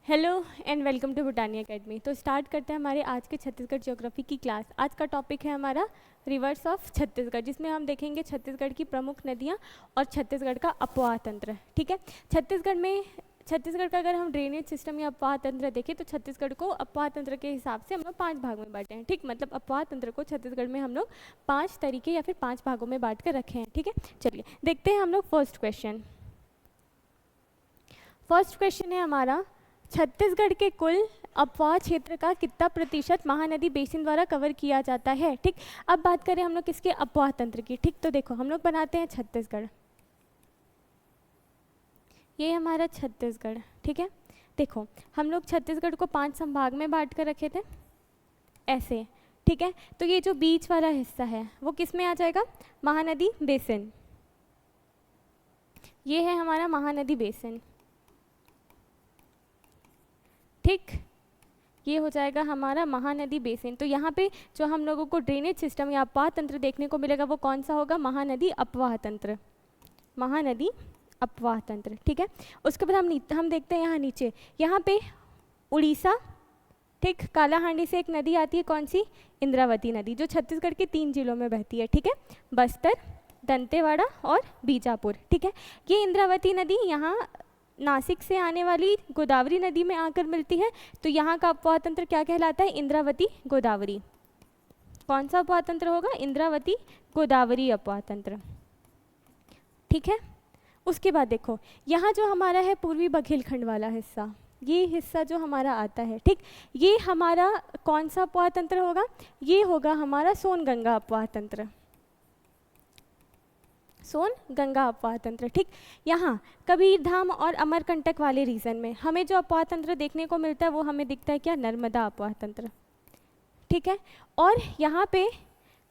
Hello and welcome to Bhutani academy. तो start करते हैं हमारे आज के छत्तीसगढ़ ज्योग्राफी की क्लास। आज का टॉपिक है हमारा रिवर्स ऑफ छत्तीसगढ़, जिसमें हम देखेंगे छत्तीसगढ़ की प्रमुख नदियाँ और छत्तीसगढ़ का अपवाह तंत्र। ठीक है, छत्तीसगढ़ का अगर हम ड्रेनेज सिस्टम या अपवाह तंत्र देखें तो छत्तीसगढ़ को अपवाह तंत्र के हिसाब से हम लोग 5 भाग में बांटे हैं। ठीक, मतलब अपवाह तंत्र को छत्तीसगढ़ में हम लोग 5 तरीके या फिर 5 भागों में बांट कर रखे हैं। ठीक है, चलिए देखते हैं हम लोग फर्स्ट क्वेश्चन है हमारा, छत्तीसगढ़ के कुल अपवाह क्षेत्र का कितना प्रतिशत महानदी बेसिन द्वारा कवर किया जाता है। ठीक, अब बात करें हम लोग किसके अपवाह तंत्र की। ठीक, तो देखो हम लोग बनाते हैं छत्तीसगढ़, ये हमारा छत्तीसगढ़। ठीक है, देखो हम लोग छत्तीसगढ़ को 5 संभाग में बांट कर रखे थे ऐसे। ठीक है, तो ये जो बीच वाला हिस्सा है वो किस में आ जाएगा, महानदी बेसिन। ये है हमारा महानदी बेसिन। ठीक, ये हो जाएगा हमारा महानदी बेसिन। तो यहाँ पे जो हम लोगों को ड्रेनेज सिस्टम या अपवाह तंत्र देखने को मिलेगा वो कौन सा होगा, महानदी अपवाह तंत्र, महानदी अपवाह तंत्र। ठीक है, उसके बाद हम देखते हैं यहाँ नीचे, यहाँ पे उड़ीसा, ठीक, कालाहांडी से एक नदी आती है, कौन सी, इंद्रावती नदी, जो छत्तीसगढ़ के 3 जिलों में बहती है। ठीक है, बस्तर, दंतेवाड़ा और बीजापुर। ठीक है, ये इंद्रावती नदी यहाँ नासिक से आने वाली गोदावरी नदी में आकर मिलती है। तो यहाँ का अपवाह तंत्र क्या कहलाता है, इंद्रावती गोदावरी। कौन सा अपवाह तंत्र होगा, इंद्रावती गोदावरी अपवाह तंत्र। ठीक है, उसके बाद देखो यहाँ जो हमारा है पूर्वी बघेलखंड वाला हिस्सा, ये हिस्सा जो हमारा आता है, ठीक, ये हमारा कौन सा अपवाह तंत्र होगा, ये होगा हमारा सोनगंगा अपवाह तंत्र, सोनगंगा अपवाह तंत्र। ठीक, यहाँ कबीरधाम और अमरकंटक वाले रीजन में हमें जो अपवाह तंत्र देखने को मिलता है वो हमें दिखता है क्या, नर्मदा अपवाह तंत्र। ठीक है, और यहाँ पे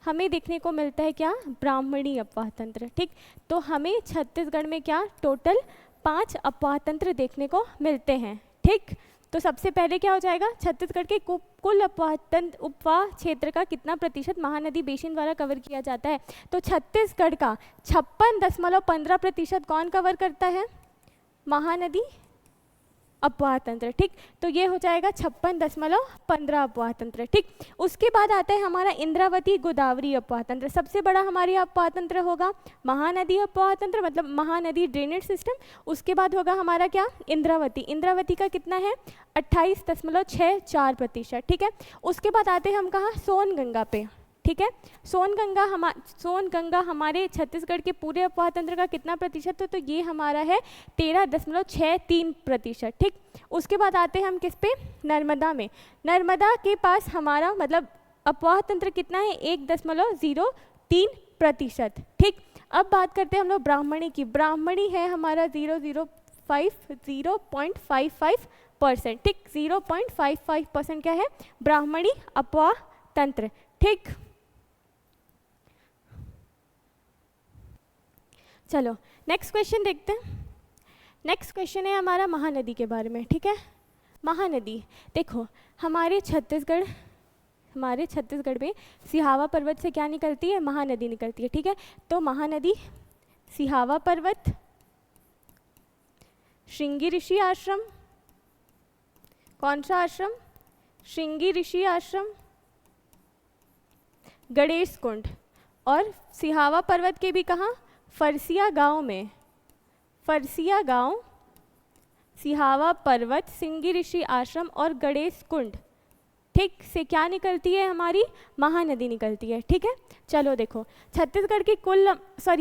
हमें देखने को मिलता है क्या, ब्राह्मणी अपवाह तंत्र। ठीक, तो हमें छत्तीसगढ़ में क्या टोटल 5 अपवाह तंत्र देखने को मिलते हैं। ठीक, तो सबसे पहले क्या हो जाएगा, छत्तीसगढ़ के कुल उपवाह क्षेत्र का कितना प्रतिशत महानदी बेसिन द्वारा कवर किया जाता है। तो छत्तीसगढ़ का 56.15% कौन कवर करता है, महानदी अपवाह तंत्र। ठीक, तो ये हो जाएगा 56.15 अपवाह तंत्र। ठीक, उसके बाद आता है हमारा इंद्रावती गोदावरी अपवाह तंत्र। सबसे बड़ा हमारे अपवाह तंत्र होगा महानदी अपवाह तंत्र, मतलब महानदी ड्रेनेज सिस्टम। उसके बाद होगा हमारा क्या, इंद्रावती। इंद्रावती का कितना है, 28.64%। ठीक है, उसके बाद आते हैं हम कहाँ, सोनगंगा पे। ठीक है, सोनगंगा हमारे छत्तीसगढ़ के पूरे अपवाह तंत्र का कितना प्रतिशत है, तो ये हमारा है 13.63%। ठीक, उसके बाद आते हैं हम किस पे, नर्मदा में। नर्मदा के पास हमारा मतलब अपवाह तंत्र कितना है, 1.03%। ठीक, अब बात करते हैं हम लोग ब्राह्मणी की। ब्राह्मणी है हमारा 0.55%। ठीक, 0.55% क्या है, ब्राह्मणी अपवाह तंत्र। ठीक, चलो नेक्स्ट क्वेश्चन देखते हैं। नेक्स्ट क्वेश्चन है हमारा महानदी के बारे में। ठीक है, महानदी देखो हमारे छत्तीसगढ़ में सिहावा पर्वत से क्या निकलती है, महानदी निकलती है। ठीक है, तो महानदी सिहावा पर्वत, श्रृंगी ऋषि आश्रम, कौन सा आश्रम, श्रृंगी ऋषि आश्रम, गणेश कुंड, और सिहावा पर्वत के भी कहाँ, फरसिया गांव में, फरसिया गांव, सिहावा पर्वत, श्रृंगी ऋषि आश्रम और गणेश कुंड, ठीक, से क्या निकलती है, हमारी महानदी निकलती है। ठीक है, चलो देखो छत्तीसगढ़ की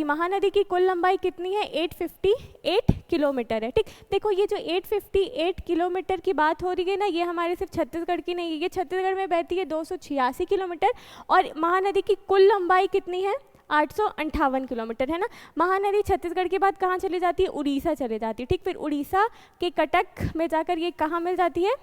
महानदी की कुल लंबाई कितनी है, 858 किलोमीटर है। ठीक, देखो ये जो 858 किलोमीटर की बात हो रही है ना, ये हमारे सिर्फ छत्तीसगढ़ की नहीं है, ये छत्तीसगढ़ में बहती है 286 किलोमीटर, और महानदी की कुल लंबाई कितनी है, 858 किलोमीटर है ना। महानदी छत्तीसगढ़ के बाद कहाँ चली जाती है, उड़ीसा चले जाती है। ठीक, फिर उड़ीसा के कटक में जाकर ये कहाँ मिल जाती है,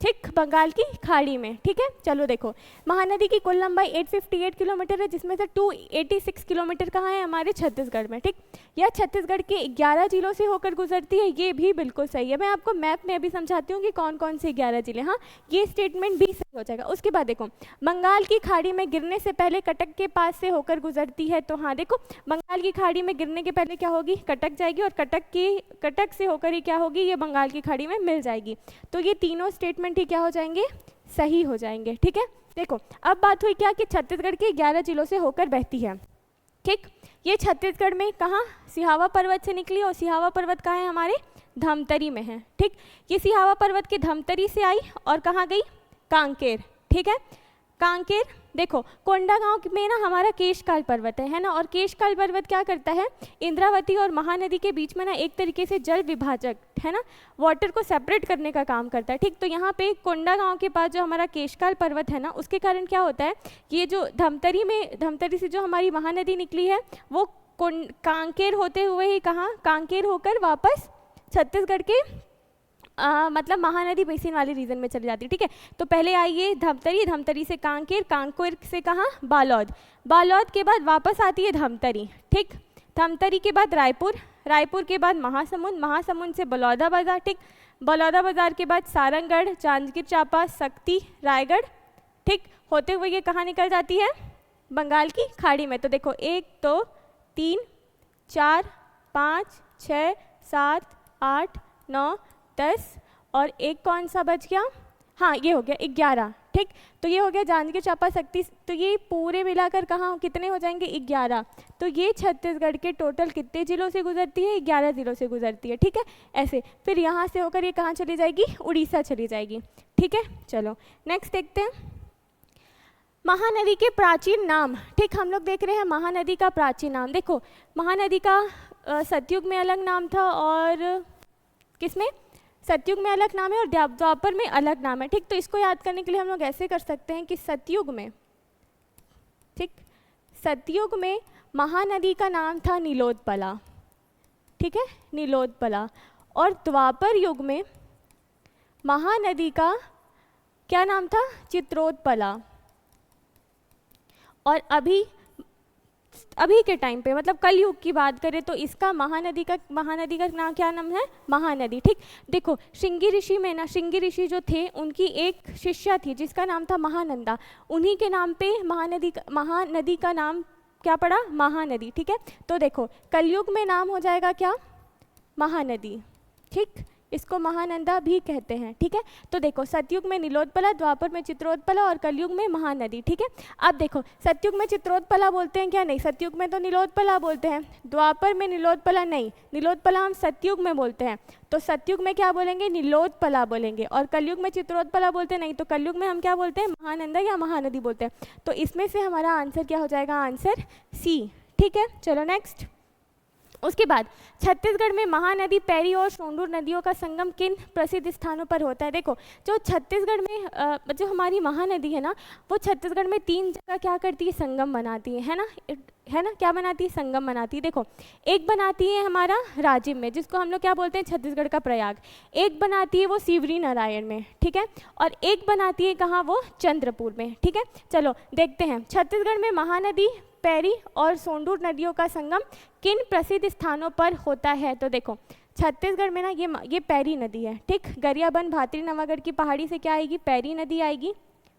ठीक, बंगाल की खाड़ी में। ठीक है, चलो देखो, महानदी की कुल लंबाई 858 किलोमीटर है, जिसमें से 286 किलोमीटर कहाँ है, हमारे छत्तीसगढ़ में। ठीक, यह छत्तीसगढ़ के 11 जिलों से होकर गुजरती है, ये भी बिल्कुल सही है। मैं आपको मैप में अभी समझाती हूँ कि कौन कौन से 11 जिले, हाँ ये स्टेटमेंट भी सही हो जाएगा। उसके बाद देखो, बंगाल की खाड़ी में गिरने से पहले कटक के पास से होकर गुजरती है, तो हाँ देखो, बंगाल की खाड़ी में गिरने के पहले क्या होगी, कटक जाएगी, और कटक से होकर ही क्या होगी, ये बंगाल की खाड़ी में मिल जाएगी। तो ये तीनों स्टेटमेंट ही क्या हो जाएंगे, सही हो जाएंगे। ठीक है, देखो अब बात हुई क्या कि छत्तीसगढ़ के 11 जिलों से होकर बहती है। ठीक, ये छत्तीसगढ़ में कहाँ, सिहावा पर्वत से निकली, और सिहावा पर्वत कहाँ है, हमारे धमतरी में है। ठीक, ये सिहावा पर्वत के धमतरी से आई और कहाँ गई, कांकेर। ठीक है, कांकेर, देखो कोंडागांव में ना हमारा केशकाल पर्वत है ना, और केशकाल पर्वत क्या करता है, इंद्रावती और महानदी के बीच में ना एक तरीके से जल विभाजक है ना, वाटर को सेपरेट करने का काम करता है। ठीक, तो यहाँ पे कोंडागांव के पास जो हमारा केशकाल पर्वत है ना, उसके कारण क्या होता है, ये जो धमतरी से जो हमारी महानदी निकली है, वो कांकेर होते हुए ही कहाँ, कांकेर होकर वापस छत्तीसगढ़ के मतलब महानदी बेसिन वाले रीजन में चली जाती है। ठीक है, तो पहले आई ये धमतरी, धमतरी से कांकेर, कांकेर से कहाँ, बालोद, बालोद के बाद वापस आती है धमतरी। ठीक, धमतरी के बाद रायपुर, रायपुर के बाद महासमुंद, महासमुंद से बलौदाबाजार। ठीक, बलौदाबाजार के बाद सारंगढ़, जांजगीर चांपा, सक्ती, रायगढ़। ठीक, होते हुए ये कहाँ निकल जाती है, बंगाल की खाड़ी में। तो देखो 1 2 3 4 5 6 7 8 9 10 और एक कौन सा बच गया, हाँ ये हो गया 11। ठीक, तो ये हो गया जांजगीर चांपा, सक्ती, तो ये पूरे मिलाकर कहाँ कितने हो जाएंगे, 11। तो ये छत्तीसगढ़ के टोटल कितने जिलों से गुजरती है, 11 जिलों से गुजरती है। ठीक है, ऐसे फिर यहाँ से होकर ये कहाँ चली जाएगी, उड़ीसा चली जाएगी। ठीक है, चलो नेक्स्ट देखते हैं, महानदी के प्राचीन नाम। ठीक, हम लोग देख रहे हैं महानदी का प्राचीन नाम। देखो महानदी का सतयुग में अलग नाम था, और किसमें, सतयुग में अलग नाम है, और द्वापर में अलग नाम है। ठीक, तो इसको याद करने के लिए हम लोग ऐसे कर सकते हैं कि सतयुग में, ठीक, सतयुग में महानदी का नाम था नीलोत्पला। ठीक है, नीलोत्पला, और द्वापर युग में महानदी का क्या नाम था, चित्रोत्पला। और अभी के टाइम पे मतलब कल युग की बात करें तो इसका महानदी का नाम क्या नाम है, महानदी। ठीक, देखो श्रृंगी ऋषि में ना, श्रृंगी ऋषि जो थे उनकी एक शिष्या थी जिसका नाम था महानंदा, उन्हीं के नाम पे महानदी का नाम क्या पड़ा, महानदी। ठीक है, तो देखो कलयुग में नाम हो जाएगा क्या, महानदी। ठीक, इसको महानंदा भी कहते हैं। ठीक है, तो देखो सतयुग में नीलोत्पला, द्वापर में चित्रोत्पला और कलयुग में महानदी। ठीक है, अब देखो सतयुग में चित्रोत्पला बोलते हैं क्या, नहीं, सतयुग में तो नीलोत्पला बोलते हैं, द्वापर में नीलोत्पला नहीं, नीलोत्पला हम सतयुग में बोलते हैं, तो सतयुग में क्या बोलेंगे, नीलोत्पला बोलेंगे, और कलयुग में चित्रोत्पला बोलते हैं नहीं, तो कलयुग में हम क्या बोलते हैं, महानंदा या महानदी बोलते हैं। तो इसमें से हमारा आंसर क्या हो जाएगा, आंसर सी। ठीक है, चलो नेक्स्ट। उसके बाद छत्तीसगढ़ में महानदी, पैरी और सोंडूर नदियों का संगम किन प्रसिद्ध स्थानों पर होता है। देखो जो छत्तीसगढ़ में जो हमारी महानदी है ना, वो छत्तीसगढ़ में 3 जगह क्या करती है, संगम बनाती है ना, क्या बनाती है, संगम बनाती है। देखो एक बनाती है हमारा राजिम में, जिसको हम लोग क्या बोलते हैं, छत्तीसगढ़ का प्रयाग, एक बनाती है वो शिवरी नारायण में। ठीक है, और एक बनाती है कहाँ, वो चंद्रपुर में। ठीक है, चलो देखते हैं छत्तीसगढ़ में महानदी, पैरी और सोंडूर नदियों का संगम किन प्रसिद्ध स्थानों पर होता है। तो देखो छत्तीसगढ़ में ना ये पैरी नदी है। ठीक, गरियाबंद भातरी नवागढ़ की पहाड़ी से क्या आएगी, पैरी नदी आएगी,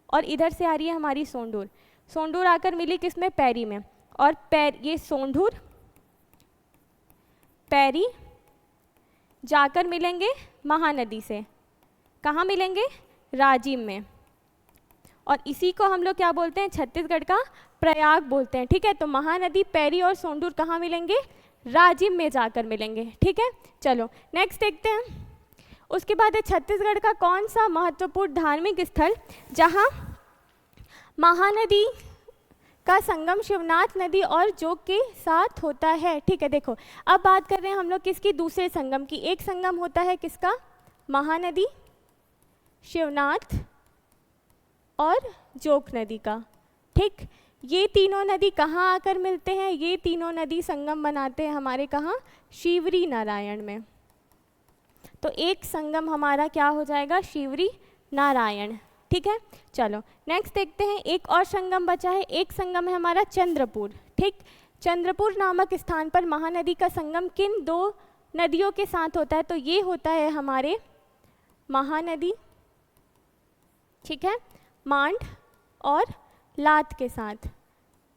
और इधर से आ रही है हमारी सोंडूर, सोंडूर आकर मिली किसमें, पैरी में, और ये सोंडूर पैरी जाकर मिलेंगे महानदी से, कहाँ मिलेंगे, राजिम में, और इसी को हम लोग क्या बोलते हैं, छत्तीसगढ़ का प्रयाग बोलते हैं। ठीक है, तो महानदी, पैरी और सोंडूर कहाँ मिलेंगे, राजिम में जाकर मिलेंगे। ठीक है, चलो नेक्स्ट देखते हैं। उसके बाद है छत्तीसगढ़ का कौन सा महत्वपूर्ण धार्मिक स्थल जहाँ महानदी का संगम शिवनाथ नदी और जोग के साथ होता है। ठीक है, देखो अब बात कर रहे हैं हम लोग किसकी, दूसरे संगम की। एक संगम होता है किसका, महानदी, शिवनाथ और जोग नदी का। ठीक, ये तीनों नदी कहाँ आकर मिलते हैं, ये तीनों नदी संगम बनाते हैं हमारे कहाँ, शिवरी नारायण में। तो एक संगम हमारा क्या हो जाएगा, शिवरी नारायण। ठीक है, चलो नेक्स्ट देखते हैं। एक और संगम बचा है, एक संगम है हमारा चंद्रपुर। ठीक, चंद्रपुर नामक स्थान पर महानदी का संगम किन दो नदियों के साथ होता है? तो ये होता है हमारे महानदी, ठीक है, मांड और लात के साथ।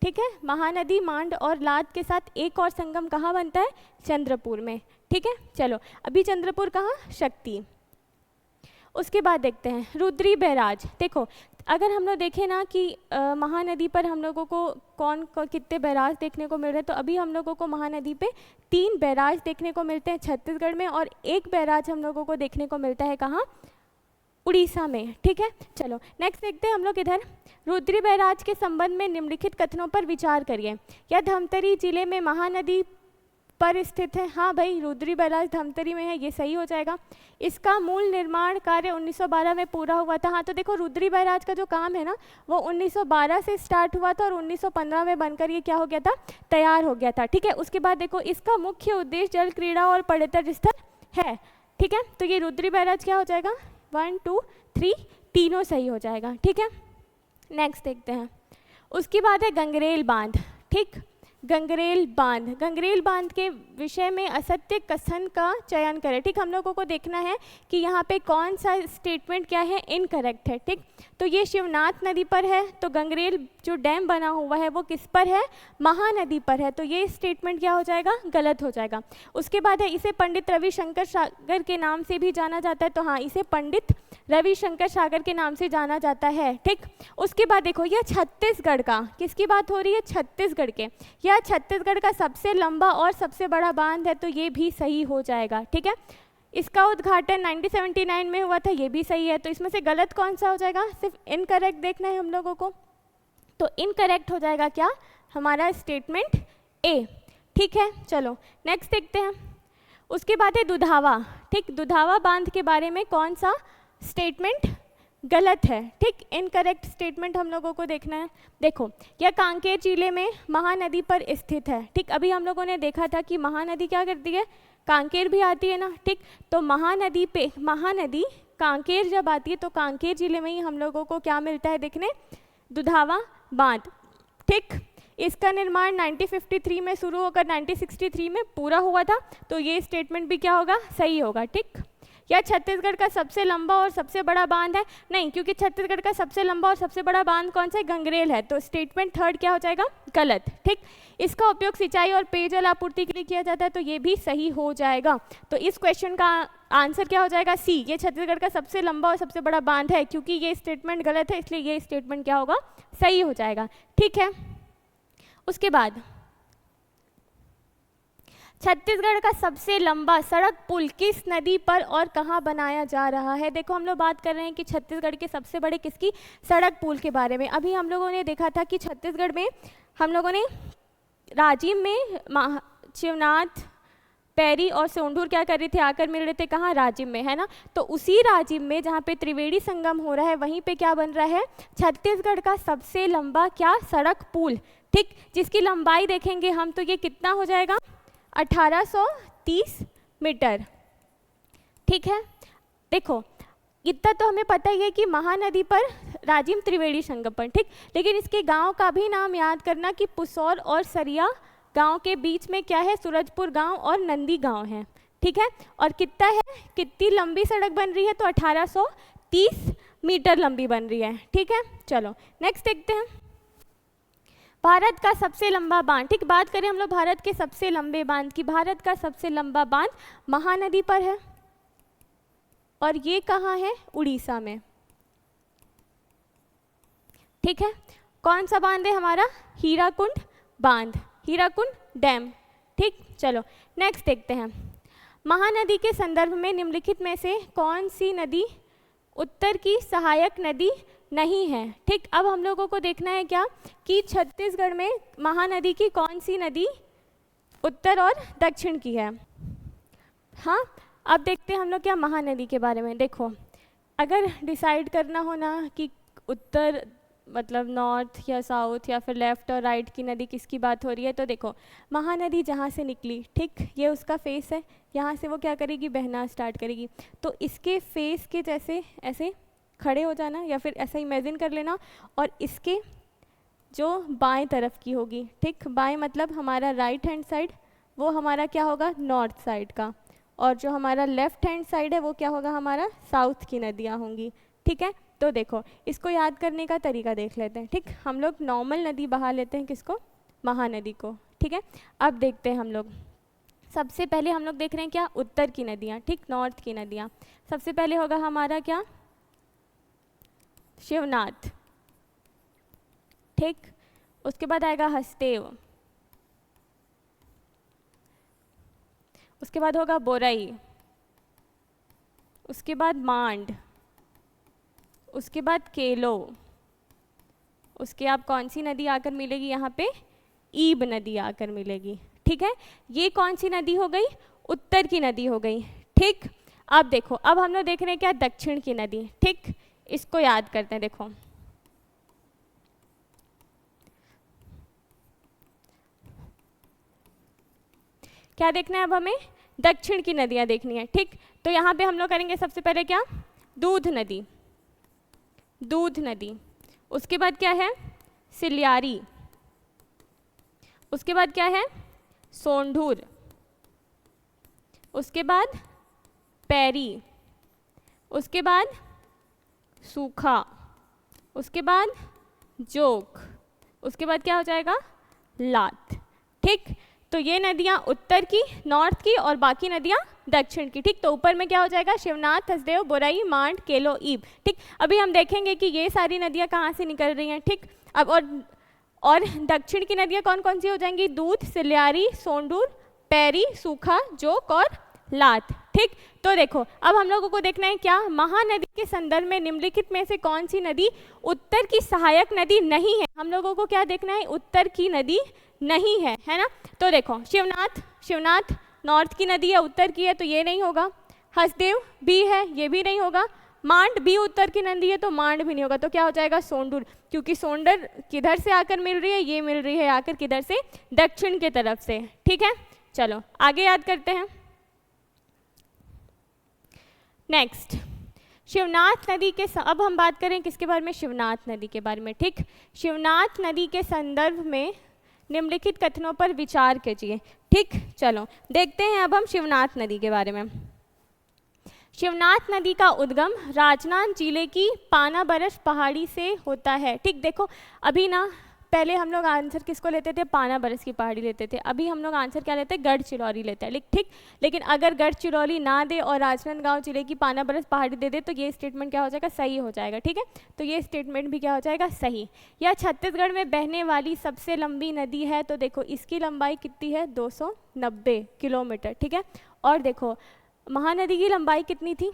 ठीक है, महानदी, मांड और लात के साथ एक और संगम कहाँ बनता है? चंद्रपुर में। ठीक है, चलो अभी चंद्रपुर कहाँ? शक्ति। उसके बाद देखते हैं रुद्री बैराज। देखो अगर हम लोग देखें ना कि महानदी पर हम लोगों को कितने बैराज देखने को मिल रहे हैं, तो अभी हम लोगों को महानदी पे 3 बैराज देखने को मिलते हैं छत्तीसगढ़ में, और 1 बैराज हम लोगों को देखने को मिलता है कहाँ? उड़ीसा में। ठीक है, चलो नेक्स्ट देखते हैं हम लोग इधर। रुद्री बैराज के संबंध में निम्नलिखित कथनों पर विचार करिए। यह धमतरी जिले में महानदी पर स्थित है। हाँ भाई, रुद्री बैराज धमतरी में है, ये सही हो जाएगा। इसका मूल निर्माण कार्य 1912 में पूरा हुआ था। हाँ, तो देखो रुद्री बैराज का जो काम है ना, वो 1912 से स्टार्ट हुआ था और 1915 में बनकर ये क्या हो गया था? तैयार हो गया था। ठीक है, उसके बाद देखो इसका मुख्य उद्देश्य जल क्रीड़ा और पर्यटन स्थल है। ठीक है, तो ये रुद्री बैराज क्या हो जाएगा? 1 2 3 तीनों सही हो जाएगा। ठीक है, नेक्स्ट देखते हैं। उसके बाद है गंगरेल बांध। ठीक, गंगरेल बांध, गंगरेल बांध के विषय में असत्य कथन का चयन करें। ठीक, हम लोगों को देखना है कि यहाँ पे कौन सा स्टेटमेंट क्या है? इनकरेक्ट है। ठीक, तो ये शिवनाथ नदी पर है, तो गंगरेल जो डैम बना हुआ है वो किस पर है? महानदी पर है, तो ये स्टेटमेंट क्या हो जाएगा? गलत हो जाएगा। उसके बाद है इसे पंडित रविशंकर सागर के नाम से भी जाना जाता है, तो हाँ, इसे पंडित रविशंकर सागर के नाम से जाना जाता है। ठीक, उसके बाद देखो यह छत्तीसगढ़ का, किसकी बात हो रही है? छत्तीसगढ़ के। यह छत्तीसगढ़ का सबसे लंबा और सबसे बड़ा बांध है, तो ये भी सही हो जाएगा। ठीक है, इसका उद्घाटन 1979 में हुआ था, ये भी सही है। तो इसमें से गलत कौन सा हो जाएगा? सिर्फ इनकरेक्ट देखना है हम लोगों को, तो इनकरेक्ट हो जाएगा क्या? हमारा स्टेटमेंट ए। ठीक है, चलो नेक्स्ट देखते हैं। उसके बाद है दुधावा। ठीक, दुधावा बांध के बारे में कौन सा स्टेटमेंट गलत है? ठीक, इनकरेक्ट स्टेटमेंट हम लोगों को देखना है। देखो यह कांकेर जिले में महानदी पर स्थित है। ठीक, अभी हम लोगों ने देखा था कि महानदी क्या करती है? कांकेर भी आती है ना। ठीक, तो महानदी पे, महानदी कांकेर जब आती है तो कांकेर जिले में ही हम लोगों को क्या मिलता है देखने? दुधावा बांध। ठीक, इसका निर्माण 1953 में शुरू होकर 1963 में पूरा हुआ था, तो ये स्टेटमेंट भी क्या होगा? सही होगा। ठीक, यह छत्तीसगढ़ का सबसे लंबा और सबसे बड़ा बांध है? नहीं, क्योंकि छत्तीसगढ़ का सबसे लंबा और सबसे बड़ा बांध कौन सा है? गंगरेल है, तो स्टेटमेंट थर्ड क्या हो जाएगा? गलत। ठीक, इसका उपयोग सिंचाई और पेयजल आपूर्ति के लिए किया जाता है, तो ये भी सही हो जाएगा। तो इस क्वेश्चन का आंसर क्या हो जाएगा? सी, ये छत्तीसगढ़ का सबसे लंबा और सबसे बड़ा बांध है। क्योंकि ये स्टेटमेंट गलत है, इसलिए ये स्टेटमेंट क्या होगा? सही हो जाएगा। ठीक है, उसके बाद छत्तीसगढ़ का सबसे लंबा सड़क पुल किस नदी पर और कहाँ बनाया जा रहा है? देखो हम लोग बात कर रहे हैं कि छत्तीसगढ़ के सबसे बड़े किसकी? सड़क पुल के बारे में। अभी हम लोगों ने देखा था कि छत्तीसगढ़ में हम लोगों ने राजिम में शिवनाथ, पैरी और सोंढूर क्या कर रहे थे? आकर मिल रहे थे कहाँ? राजिम में, है ना। तो उसी राजिम में जहाँ पे त्रिवेणी संगम हो रहा है, वहीं पे क्या बन रहा है? छत्तीसगढ़ का सबसे लंबा क्या? सड़क पुल। ठीक, जिसकी लंबाई देखेंगे हम तो ये कितना हो जाएगा? 1830 मीटर। ठीक है, देखो इतना तो हमें पता ही है कि महानदी पर राजिम त्रिवेणी संगम पर। ठीक, लेकिन इसके गांव का भी नाम याद करना कि पुसौर और सरिया गांव के बीच में क्या है? सूरजपुर गांव और नंदी गांव है। ठीक है, और कितना है? कितनी लंबी सड़क बन रही है? तो 1830 मीटर लंबी बन रही है। ठीक है, चलो नेक्स्ट देखते हैं। भारत का सबसे लंबा बांध। ठीक, बात करें हम लोग भारत के सबसे लंबे बांध की। भारत का सबसे लंबा बांध महानदी पर है, और ये कहाँ है? उड़ीसा में। ठीक है, कौन सा बांध है हमारा? हीराकुंड बांध, हीराकुंड डैम। ठीक, चलो नेक्स्ट देखते हैं। महानदी के संदर्भ में निम्नलिखित में से कौन सी नदी उत्तर की सहायक नदी नहीं है? ठीक, अब हम लोगों को देखना है क्या कि छत्तीसगढ़ में महानदी की कौन सी नदी उत्तर और दक्षिण की है। हाँ, अब देखते हैं हम लोग क्या महानदी के बारे में। देखो अगर डिसाइड करना हो ना कि उत्तर मतलब नॉर्थ या साउथ या फिर लेफ़्ट और राइट की नदी किसकी बात हो रही है, तो देखो महानदी जहाँ से निकली, ठीक, ये उसका फेस है, यहाँ से वो क्या करेगी? बहना स्टार्ट करेगी। तो इसके फेस के जैसे ऐसे खड़े हो जाना या फिर ऐसा इमेजिन कर लेना, और इसके जो बाएं तरफ की होगी, ठीक, बाएं मतलब हमारा राइट हैंड साइड, वो हमारा क्या होगा, नॉर्थ साइड का, और जो हमारा लेफ्ट हैंड साइड है वो क्या होगा, हमारा साउथ की नदियाँ होंगी। ठीक है, तो देखो इसको याद करने का तरीका देख लेते हैं। ठीक, हम लोग नॉर्मल नदी बहा लेते हैं, किसको, महानदी को। ठीक है, अब देखते हैं हम लोग, सबसे पहले हम लोग देख रहे हैं क्या, उत्तर की नदियाँ, ठीक, नॉर्थ की नदियाँ। सबसे पहले होगा हमारा क्या, शिवनाथ, ठीक, उसके बाद आएगा हसदेव, उसके बाद होगा बोरई, उसके बाद मांड, उसके बाद केलो, उसके आप कौन सी नदी आकर मिलेगी यहाँ पे, ईब नदी आकर मिलेगी। ठीक है, ये कौन सी नदी हो गई, उत्तर की नदी हो गई। ठीक, अब देखो, अब हम लोग देख रहे हैं क्या, दक्षिण की नदी। ठीक, इसको याद करते हैं। देखो क्या देखना है अब हमें, दक्षिण की नदियाँ देखनी है। ठीक, तो यहाँ पे हम लोग करेंगे सबसे पहले क्या, दूध नदी, दूध नदी, उसके बाद क्या है, सिलियारी, उसके बाद क्या है, सोंढूर, उसके बाद पैरी, उसके बाद सूखा, उसके बाद जोक, उसके बाद क्या हो जाएगा, लात। ठीक, तो ये नदियाँ उत्तर की, नॉर्थ की, और बाकी नदियाँ दक्षिण की। ठीक, तो ऊपर में क्या हो जाएगा, शिवनाथ, हसदेव, बोरई, मांड, केलो, ईब। ठीक, अभी हम देखेंगे कि ये सारी नदियाँ कहाँ से निकल रही हैं। ठीक, अब और दक्षिण की नदियाँ कौन कौन सी हो जाएंगी, दूध, सिलियारी, सोंढूर, पैरी, सूखा, जोक और लात। ठीक, तो देखो अब हम लोगों को देखना है क्या, महानदी के संदर्भ में निम्नलिखित में से कौन सी नदी उत्तर की सहायक नदी नहीं है। हम लोगों को क्या देखना है, उत्तर की नदी नहीं है ना। तो देखो शिवनाथ, शिवनाथ नॉर्थ की नदी है, उत्तर की है, तो ये नहीं होगा। हसदेव भी है, ये भी नहीं होगा। मांड भी उत्तर की नदी है, तो मांड भी नहीं होगा। तो क्या हो जाएगा, सोंडूर, क्योंकि सोंडर किधर से आकर मिल रही है, ये मिल रही है आकर किधर से, दक्षिण के तरफ से। ठीक है, चलो आगे याद करते हैं। नेक्स्ट, शिवनाथ नदी के अब हम बात करें किसके बारे में, शिवनाथ नदी के बारे में। ठीक, शिवनाथ नदी के संदर्भ में निम्नलिखित कथनों पर विचार कीजिए। ठीक, चलो देखते हैं अब हम शिवनाथ नदी के बारे में। शिवनाथ नदी का उद्गम राजनांद जिले की पानाबरस पहाड़ी से होता है। ठीक, देखो अभी ना पहले हम लोग आंसर किसको लेते थे, पानाबरस की पहाड़ी लेते थे। अभी हम लोग आंसर क्या लेते हैं, गढ़चिरौली लेते हैं। ठीक, लेकिन अगर गढ़चिरौली ना दे और राजनांदगांव जिले की पानाबरस पहाड़ी दे दे तो ये स्टेटमेंट क्या हो जाएगा, सही हो जाएगा। ठीक है, तो ये स्टेटमेंट भी क्या हो जाएगा, सही। यह छत्तीसगढ़ में बहने वाली सबसे लंबी नदी है। तो देखो इसकी लंबाई कितनी है, 290 किलोमीटर। ठीक है, और देखो महानदी की लंबाई कितनी थी,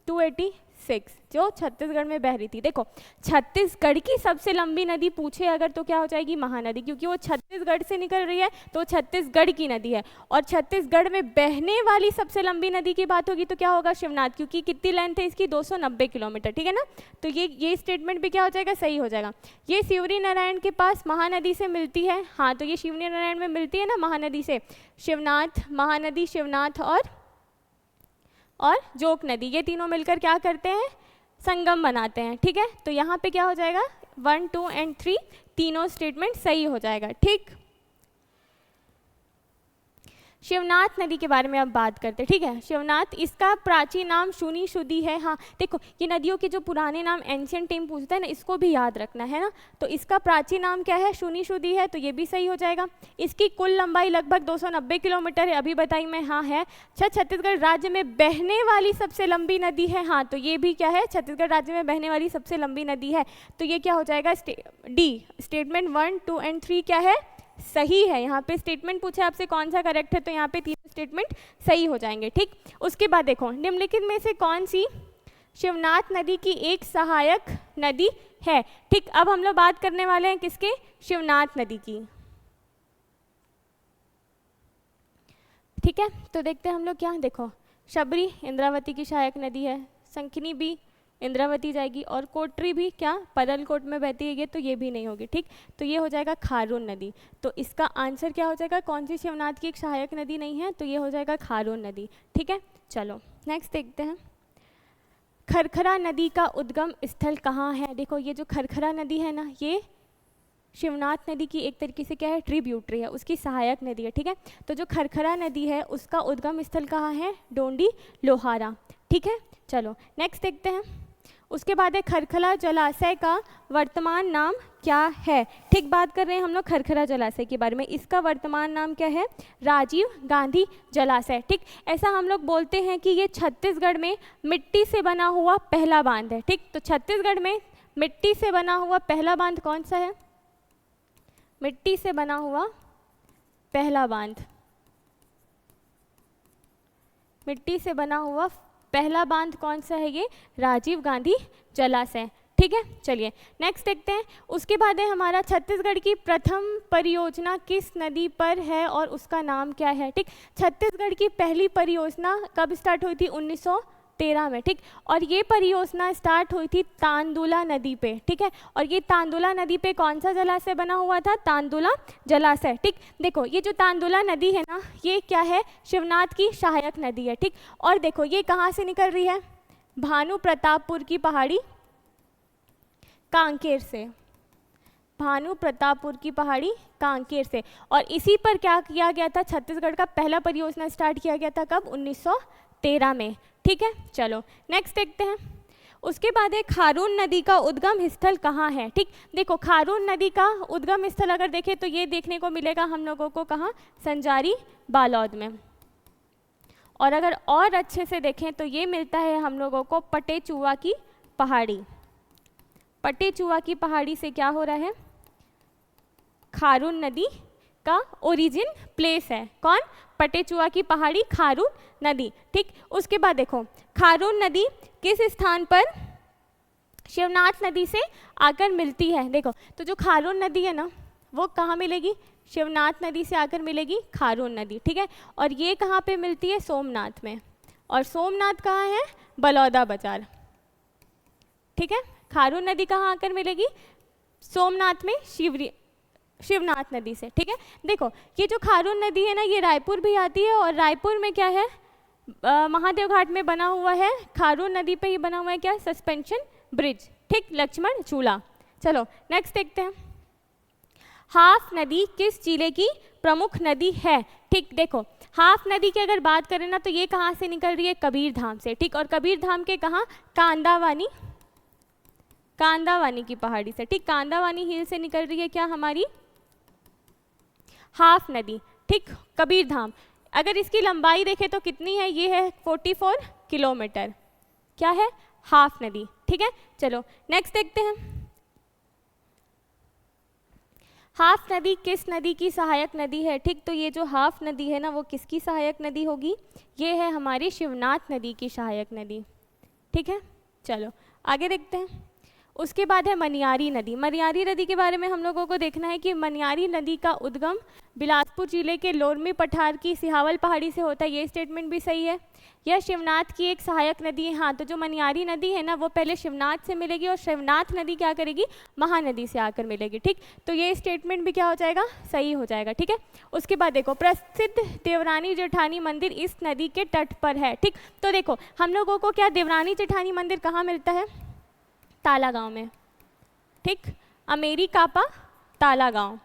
286, जो छत्तीसगढ़ में बह रही थी। देखो छत्तीसगढ़ की सबसे लंबी नदी पूछे अगर तो क्या हो जाएगी, महानदी, क्योंकि वो छत्तीसगढ़ से निकल रही है तो छत्तीसगढ़ की नदी है। और छत्तीसगढ़ में बहने वाली सबसे लंबी नदी की बात होगी तो क्या होगा, शिवनाथ, क्योंकि कितनी लेंथ है इसकी, 290 किलोमीटर। ठीक है ना, तो ये स्टेटमेंट भी क्या हो जाएगा, सही हो जाएगा। ये शिवरी नारायण के पास महानदी से मिलती है। हाँ, तो ये शिवरी नारायण में मिलती है ना महानदी से। शिवनाथ, महानदी, शिवनाथ और जोक नदी, ये तीनों मिलकर क्या करते हैं, संगम बनाते हैं। ठीक है, तो यहाँ पे क्या हो जाएगा, 1, 2 और 3 तीनों स्टेटमेंट सही हो जाएगा। ठीक, शिवनाथ नदी के बारे में अब बात करते हैं। ठीक है, शिवनाथ, इसका प्राचीन नाम शूनी शुदी है। हाँ देखो, ये नदियों के जो पुराने नाम एंशियंट टाइम पूछता है ना, इसको भी याद रखना है ना। तो इसका प्राचीन नाम क्या है, शूनी शुदी है, तो ये भी सही हो जाएगा। इसकी कुल लंबाई लगभग 290 किलोमीटर है, अभी बताई मैं, हाँ है। अच्छा, छत्तीसगढ़ राज्य में बहने वाली सबसे लंबी नदी है। हाँ, तो ये भी क्या है, छत्तीसगढ़ राज्य में बहने वाली सबसे लंबी नदी है। तो ये क्या हो जाएगा, डी, स्टेटमेंट 1, 2 और 3 क्या है, सही है। यहाँ पे स्टेटमेंट पूछे आपसे कौन सा करेक्ट है, तो यहाँ पे तीनों स्टेटमेंट सही हो जाएंगे। ठीक, उसके बाद देखो निम्नलिखित में से कौन सी शिवनाथ नदी की एक सहायक नदी है। ठीक, अब हम लोग बात करने वाले हैं किसके, शिवनाथ नदी की। ठीक है, तो देखते हैं हम लोग क्या, देखो शबरी इंद्रावती की सहायक नदी है, संखनी भी इंद्रावती जाएगी, और कोटरी भी क्या पदलकोट में बहती है, ये तो ये भी नहीं होगी। ठीक, तो ये हो जाएगा खारून नदी। तो इसका आंसर क्या हो जाएगा, कौन सी शिवनाथ की एक सहायक नदी नहीं है, तो ये हो जाएगा खारून नदी। ठीक है, चलो नेक्स्ट देखते हैं। खरखरा नदी का उद्गम स्थल कहाँ है? देखो ये जो खरखरा नदी है ना, ये शिवनाथ नदी की एक तरीके से क्या है, ट्रिब्यूटरी है, उसकी सहायक नदी है, ठीक है। तो जो खरखरा नदी है उसका उद्गम स्थल कहाँ है? डोंडी लोहारा, ठीक है। चलो नेक्स्ट देखते हैं। उसके बाद है खरखरा जलाशय का वर्तमान नाम क्या है? ठीक, बात कर रहे हैं हम लोग खरखरा जलाशय के बारे में। इसका वर्तमान नाम क्या है? राजीव गांधी जलाशय, ठीक। ऐसा हम लोग बोलते हैं कि ये छत्तीसगढ़ में मिट्टी से बना हुआ पहला बांध है, ठीक। तो छत्तीसगढ़ में मिट्टी से बना हुआ पहला बांध कौन सा है? मिट्टी से बना हुआ पहला बांध, मिट्टी से बना हुआ पहला बांध कौन सा है? ये राजीव गांधी जलाशय, ठीक है। चलिए नेक्स्ट देखते हैं। उसके बाद है हमारा छत्तीसगढ़ की प्रथम परियोजना किस नदी पर है और उसका नाम क्या है? ठीक, छत्तीसगढ़ की पहली परियोजना कब स्टार्ट हुई थी? 1913 में, ठीक। और ये परियोजना स्टार्ट हुई थी तांदुला नदी पे, ठीक है। और ये तांदुला नदी पे कौन सा जलाशय बना हुआ था? तांदुला जलाशय, ठीक। देखो ये जो तांदुला नदी है ना, ये क्या है? शिवनाथ की सहायक नदी है, ठीक। और देखो ये कहाँ से निकल रही है? भानु प्रतापपुर की पहाड़ी कांकेर से, भानु प्रतापपुर की पहाड़ी कांकेर से। और इसी पर क्या किया गया था? छत्तीसगढ़ का पहला परियोजना स्टार्ट किया गया था कब? 1913 में, ठीक है। चलो नेक्स्ट देखते हैं। उसके बाद है खारून नदी का उद्गम स्थल कहाँ है? ठीक, देखो खारून नदी का उद्गम स्थल अगर देखें तो ये देखने को मिलेगा हम लोगों को कहाँ? संजारी बालौद में। और अगर और अच्छे से देखें तो ये मिलता है हम लोगों को पटेचुआ की पहाड़ी। पटेचुआ की पहाड़ी से क्या हो रहा है? खारून नदी का ओरिजिन प्लेस है। कौन? पटेचुआ की पहाड़ी, खारून नदी, ठीक। उसके बाद देखो खारून नदी किस स्थान पर शिवनाथ नदी से आकर मिलती है? देखो तो जो खारून नदी है ना, वो कहाँ मिलेगी? शिवनाथ नदी से आकर मिलेगी खारून नदी, ठीक है। और ये कहाँ पे मिलती है? सोमनाथ में। और सोमनाथ कहाँ है? बलौदा बाजार, ठीक है। खारून नदी कहाँ आकर मिलेगी? सोमनाथ में, शिवनाथ नदी से, ठीक है। देखो ये जो खारून नदी है ना, ये रायपुर भी आती है। और रायपुर में क्या है? महादेव घाट में बना हुआ है। खारून नदी पे ही बना हुआ है क्या? सस्पेंशन ब्रिज, ठीक, लक्ष्मण झूला। चलो नेक्स्ट देखते हैं। हाफ नदी किस जिले की प्रमुख नदी है? ठीक, देखो हाफ नदी की अगर बात करें ना तो ये कहाँ से निकल रही है? कबीरधाम से, ठीक। और कबीरधाम के कहाँ? कांदावानी, कांदावानी की पहाड़ी से, ठीक। कांदावानी हिल से निकल रही है क्या हमारी हाफ नदी, ठीक। कबीरधाम अगर इसकी लंबाई देखें तो कितनी है? ये है 44 किलोमीटर, क्या है? हाफ नदी, ठीक है। चलो नेक्स्ट देखते हैं। हाफ नदी किस नदी की सहायक नदी है? ठीक, तो ये जो हाफ नदी है ना, वो किसकी सहायक नदी होगी? ये है हमारी शिवनाथ नदी की सहायक नदी, ठीक है। चलो आगे देखते हैं। उसके बाद है मनियारी नदी। मनियारी नदी के बारे में हम लोगों को देखना है कि मनियारी नदी का उद्गम बिलासपुर जिले के लोरमी पठार की सिहावल पहाड़ी से होता है। ये स्टेटमेंट भी सही है। यह शिवनाथ की एक सहायक नदी है। हाँ, तो जो मनियारी नदी है ना, वो पहले शिवनाथ से मिलेगी और शिवनाथ नदी क्या करेगी? महानदी से आकर मिलेगी, ठीक। तो ये स्टेटमेंट भी क्या हो जाएगा? सही हो जाएगा, ठीक है। उसके बाद देखो प्रसिद्ध देवरानी जेठानी मंदिर इस नदी के तट पर है, ठीक। तो देखो हम लोगों को क्या देवरानी जेठानी मंदिर कहाँ मिलता है? ताला गांव में, ठीक। अमेरी कापा ताला गांव,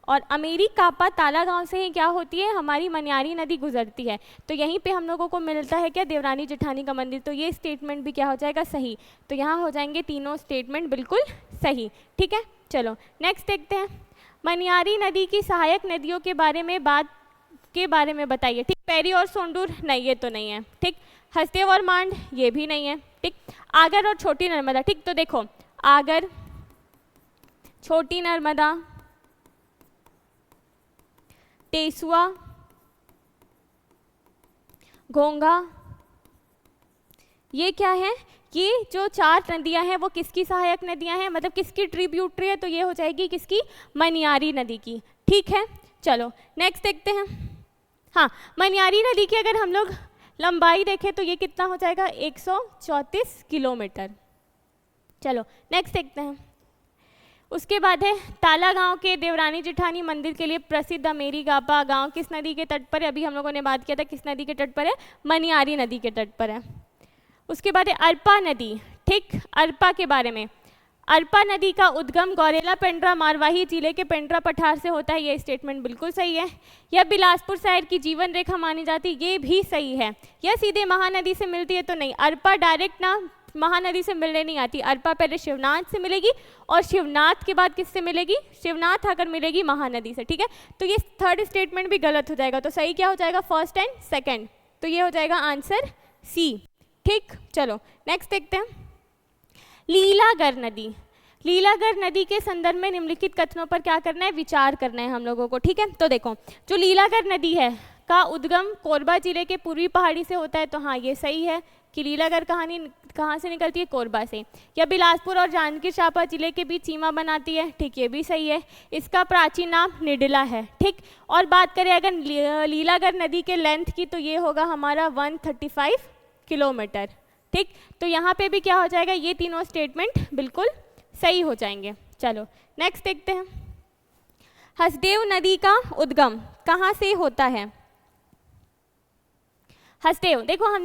और अमेरी कापा ताला गांव से ही क्या होती है? हमारी मनियारी नदी गुजरती है। तो यहीं पे हम लोगों को मिलता है क्या? देवरानी जेठानी का मंदिर। तो ये स्टेटमेंट भी क्या हो जाएगा? सही। तो यहाँ हो जाएंगे तीनों स्टेटमेंट बिल्कुल सही, ठीक है। चलो नेक्स्ट देखते हैं। मनियारी नदी की सहायक नदियों के बारे में बताइए, ठीक। पैरी और सोंडूर, नहीं ये तो नहीं है, ठीक। हसदेव और मांड, ये भी नहीं है, ठीक। आगर और छोटी नर्मदा, ठीक। तो देखो आगर, छोटी नर्मदा, तेसुआ, घोंघा, ये क्या है? ये जो चार नदियां हैं वो किसकी सहायक नदियां हैं? मतलब किसकी ट्रिब्यूटरी है? तो ये हो जाएगी किसकी? मनियारी नदी की, ठीक है। चलो नेक्स्ट देखते हैं। हाँ, मनियारी नदी की अगर हम लोग लंबाई देखें तो ये कितना हो जाएगा? 134 किलोमीटर। चलो नेक्स्ट देखते हैं। उसके बाद है ताला गांव के देवरानी जेठानी मंदिर के लिए प्रसिद्ध अमेरी कापा गांव किस नदी के तट पर है? अभी हम लोगों ने बात किया था किस नदी के तट पर है? मनियारी नदी के तट पर है। उसके बाद है अरपा नदी, ठीक, अरपा के बारे में। अरपा नदी का उद्गम गौरेला पेंड्रा मारवाही जिले के पेंड्रा पठार से होता है, ये स्टेटमेंट बिल्कुल सही है। यह बिलासपुर शहर की जीवन रेखा मानी जाती है, ये भी सही है। यह सीधे महानदी से मिलती है तो नहीं, अरपा डायरेक्ट ना महानदी से मिलने नहीं आती, अरपा पहले शिवनाथ से मिलेगी और शिवनाथ के बाद किससे मिलेगी, शिवनाथ आकर मिलेगी महानदी से, ठीक है। तो ये थर्ड स्टेटमेंट भी गलत हो जाएगा, तो सही क्या हो जाएगा, फर्स्ट एंड सेकेंड, तो ये हो जाएगा आंसर सी, ठीक। चलो नेक्स्ट देखते हैं, लीलागर नदी। लीलागर नदी के संदर्भ में निम्नलिखित कथनों पर क्या करना है, विचार करना है हम लोगों को, ठीक है। तो देखो, जो लीलागर नदी है का उद्गम कोरबा जिले के पूर्वी पहाड़ी से होता है, तो हाँ ये सही है कि लीलागर कहाँ से निकलती है, कोरबा से। या बिलासपुर और जांजगीर चांपा जिले के बीच सीमा बनाती है, ठीक, ये भी सही है। इसका प्राचीन नाम निडला है, ठीक। और बात करें अगर लीलागर नदी के लेंथ की, तो ये होगा हमारा 135 किलोमीटर, ठीक। तो यहाँ पे भी क्या हो जाएगा, ये तीनों स्टेटमेंट बिल्कुल सही हो जाएंगे। चलो नेक्स्ट देखते हैं, हसदेव नदी का उद्गम कहाँ से होता है। हसदेव, देखो हम